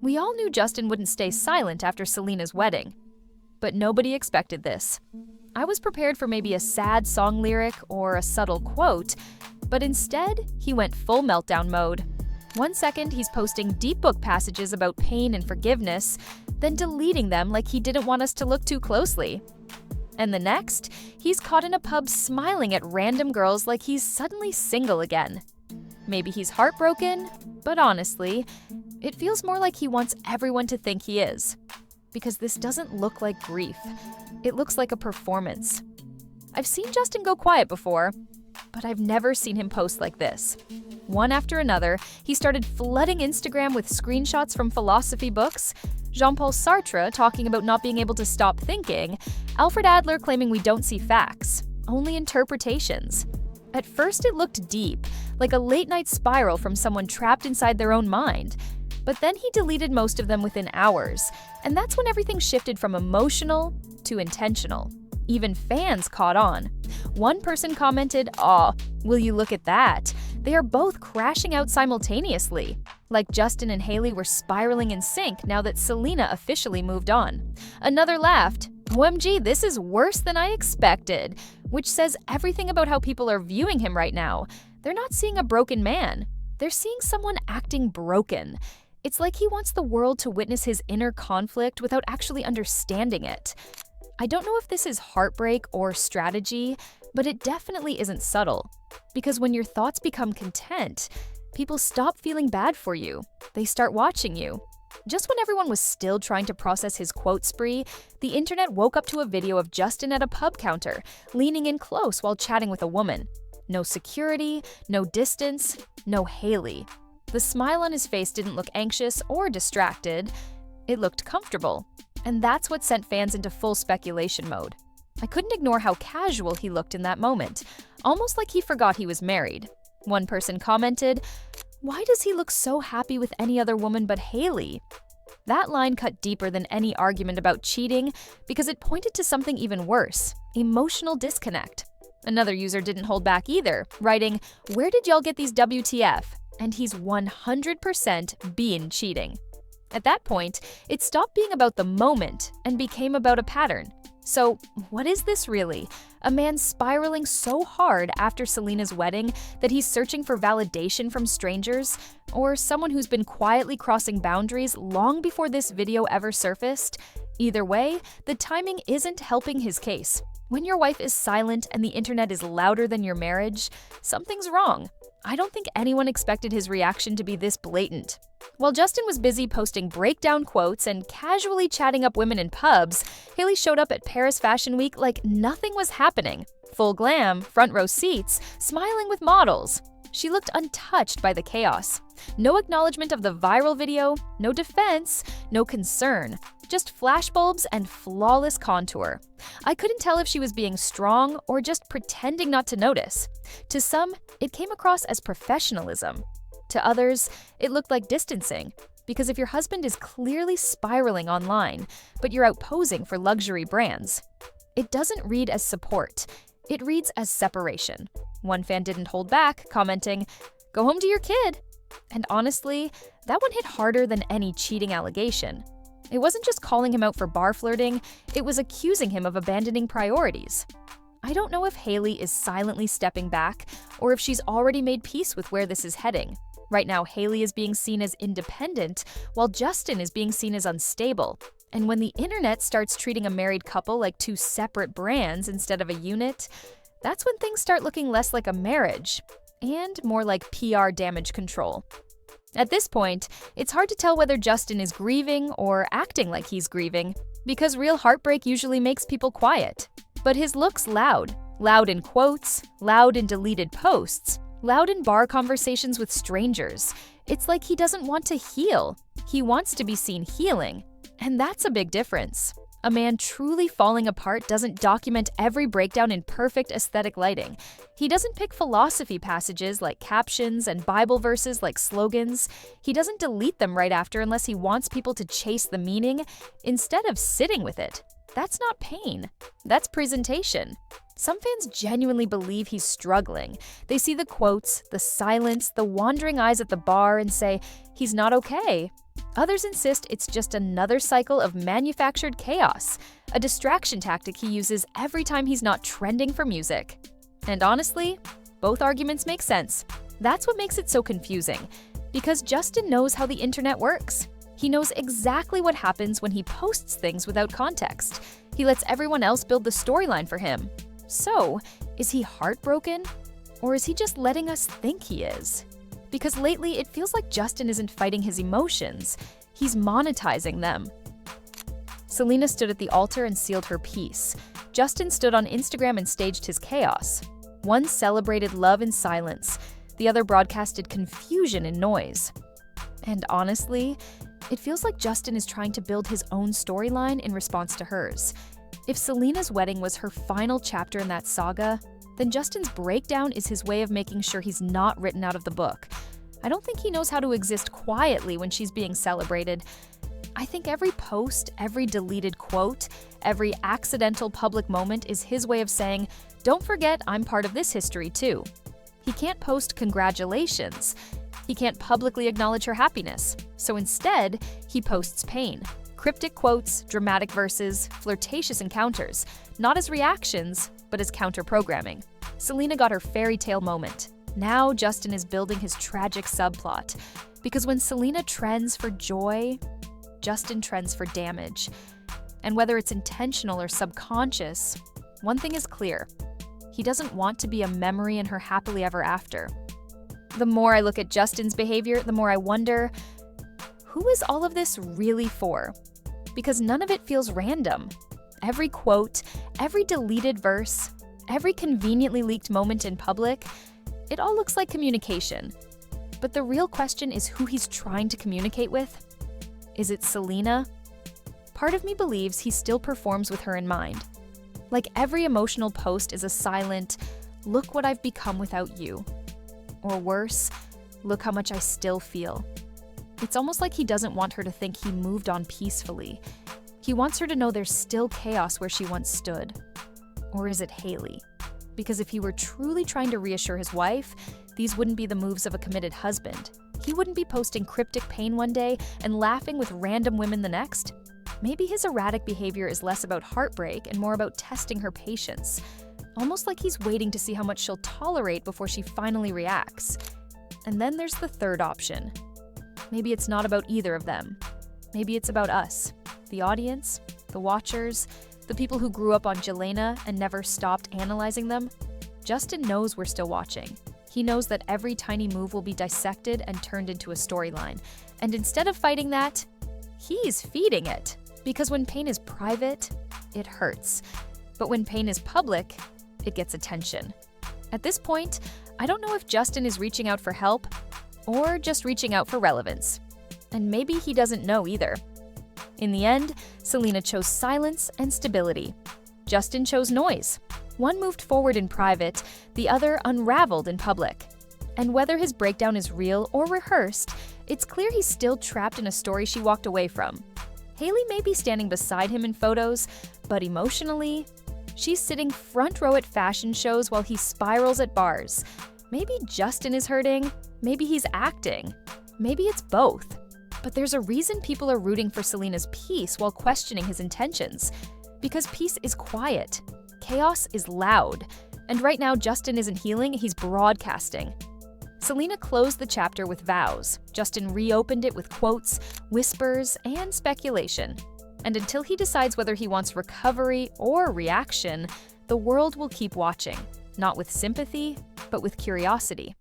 We all knew Justin wouldn't stay silent after Selena's wedding. But nobody expected this. I was prepared for maybe a sad song lyric or a subtle quote, but instead, he went full meltdown mode. One second, he's posting deep book passages about pain and forgiveness, then deleting them like he didn't want us to look too closely. And the next, he's caught in a pub smiling at random girls like he's suddenly single again. Maybe he's heartbroken, but honestly, it feels more like he wants everyone to think he is. Because this doesn't look like grief. It looks like a performance. I've seen Justin go quiet before, but I've never seen him post like this. One after another, he started flooding Instagram with screenshots from philosophy books, Jean-Paul Sartre talking about not being able to stop thinking, Alfred Adler claiming we don't see facts, only interpretations. At first it looked deep, like a late-night spiral from someone trapped inside their own mind. But then he deleted most of them within hours, and that's when everything shifted from emotional to intentional. Even fans caught on. One person commented, "Aw, will you look at that? They are both crashing out simultaneously." Like Justin and Hailey were spiraling in sync now that Selena officially moved on. Another laughed, "OMG, this is worse than I expected," which says everything about how people are viewing him right now. They're not seeing a broken man. They're seeing someone acting broken. It's like he wants the world to witness his inner conflict without actually understanding it. I don't know if this is heartbreak or strategy, but it definitely isn't subtle. Because when your thoughts become content, people stop feeling bad for you. They start watching you. Just when everyone was still trying to process his quote spree, the internet woke up to a video of Justin at a pub counter, leaning in close while chatting with a woman. No security, no distance, no Hailey. The smile on his face didn't look anxious or distracted. It looked comfortable. And that's what sent fans into full speculation mode. I couldn't ignore how casual he looked in that moment, almost like he forgot he was married. One person commented, "Why does he look so happy with any other woman but Hailey?" That line cut deeper than any argument about cheating because it pointed to something even worse, emotional disconnect. Another user didn't hold back either, writing, "Where did y'all get these WTF?" And he's 100% been cheating. At that point, it stopped being about the moment and became about a pattern. So, what is this really? A man spiraling so hard after Selena's wedding that he's searching for validation from strangers? Or someone who's been quietly crossing boundaries long before this video ever surfaced? Either way, the timing isn't helping his case. When your wife is silent and the internet is louder than your marriage, something's wrong. I don't think anyone expected his reaction to be this blatant. While Justin was busy posting breakdown quotes and casually chatting up women in pubs, Hailey showed up at Paris Fashion Week like nothing was happening. Full glam, front row seats, smiling with models. She looked untouched by the chaos. No acknowledgement of the viral video, no defense, no concern. Just flashbulbs and flawless contour. I couldn't tell if she was being strong or just pretending not to notice. To some, it came across as professionalism. To others, it looked like distancing. Because if your husband is clearly spiraling online, but you're out posing for luxury brands, it doesn't read as support. It reads as separation. One fan didn't hold back, commenting, "Go home to your kid." And honestly, that one hit harder than any cheating allegation. It wasn't just calling him out for bar flirting, it was accusing him of abandoning priorities. I don't know if Hailey is silently stepping back or if she's already made peace with where this is heading. Right now, Hailey is being seen as independent, while Justin is being seen as unstable. And when the internet starts treating a married couple like two separate brands instead of a unit, that's when things start looking less like a marriage and more like PR damage control. At this point, it's hard to tell whether Justin is grieving or acting like he's grieving, because real heartbreak usually makes people quiet. But his look's loud. Loud in quotes, loud in deleted posts, loud in bar conversations with strangers. It's like he doesn't want to heal. He wants to be seen healing. And that's a big difference. A man truly falling apart doesn't document every breakdown in perfect aesthetic lighting. He doesn't pick philosophy passages like captions and Bible verses like slogans. He doesn't delete them right after unless he wants people to chase the meaning instead of sitting with it. That's not pain. That's presentation. Some fans genuinely believe he's struggling. They see the quotes, the silence, the wandering eyes at the bar and say, he's not okay. Others insist it's just another cycle of manufactured chaos, a distraction tactic he uses every time he's not trending for music. And honestly, both arguments make sense. That's what makes it so confusing, because Justin knows how the internet works. He knows exactly what happens when he posts things without context. He lets everyone else build the storyline for him. So, is he heartbroken? Or is he just letting us think he is? Because lately, it feels like Justin isn't fighting his emotions, he's monetizing them. Selena stood at the altar and sealed her peace. Justin stood on Instagram and staged his chaos. One celebrated love in silence, the other broadcasted confusion and noise. And honestly, it feels like Justin is trying to build his own storyline in response to hers. If Selena's wedding was her final chapter in that saga, then Justin's breakdown is his way of making sure he's not written out of the book. I don't think he knows how to exist quietly when she's being celebrated. I think every post, every deleted quote, every accidental public moment is his way of saying, don't forget I'm part of this history too. He can't post congratulations. He can't publicly acknowledge her happiness. So instead, he posts pain. Cryptic quotes, dramatic verses, flirtatious encounters, not as reactions, but as counter-programming. Selena got her fairy tale moment. Now Justin is building his tragic subplot. Because when Selena trends for joy, Justin trends for damage. And whether it's intentional or subconscious, one thing is clear. He doesn't want to be a memory in her happily ever after. The more I look at Justin's behavior, the more I wonder, who is all of this really for? Because none of it feels random. Every quote, every deleted verse, every conveniently leaked moment in public, it all looks like communication. But the real question is who he's trying to communicate with. Is it Selena? Part of me believes he still performs with her in mind. Like every emotional post is a silent, look what I've become without you. Or worse, look how much I still feel. It's almost like he doesn't want her to think he moved on peacefully. He wants her to know there's still chaos where she once stood. Or is it Hailey? Because if he were truly trying to reassure his wife, these wouldn't be the moves of a committed husband. He wouldn't be posting cryptic pain one day and laughing with random women the next. Maybe his erratic behavior is less about heartbreak and more about testing her patience. Almost like he's waiting to see how much she'll tolerate before she finally reacts. And then there's the third option. Maybe it's not about either of them. Maybe it's about us, the audience, the watchers, the people who grew up on Jelena and never stopped analyzing them. Justin knows we're still watching. He knows that every tiny move will be dissected and turned into a storyline. And instead of fighting that, he's feeding it. Because when pain is private, it hurts. But when pain is public, it gets attention. At this point, I don't know if Justin is reaching out for help or just reaching out for relevance. And maybe he doesn't know either. In the end, Selena chose silence and stability. Justin chose noise. One moved forward in private, the other unraveled in public. And whether his breakdown is real or rehearsed, it's clear he's still trapped in a story she walked away from. Hailey may be standing beside him in photos, but emotionally, she's sitting front row at fashion shows while he spirals at bars. Maybe Justin is hurting, maybe he's acting, maybe it's both. But there's a reason people are rooting for Selena's peace while questioning his intentions. Because peace is quiet, chaos is loud, and right now Justin isn't healing, he's broadcasting. Selena closed the chapter with vows. Justin reopened it with quotes, whispers, and speculation. And until he decides whether he wants recovery or reaction, the world will keep watching, not with sympathy, but with curiosity.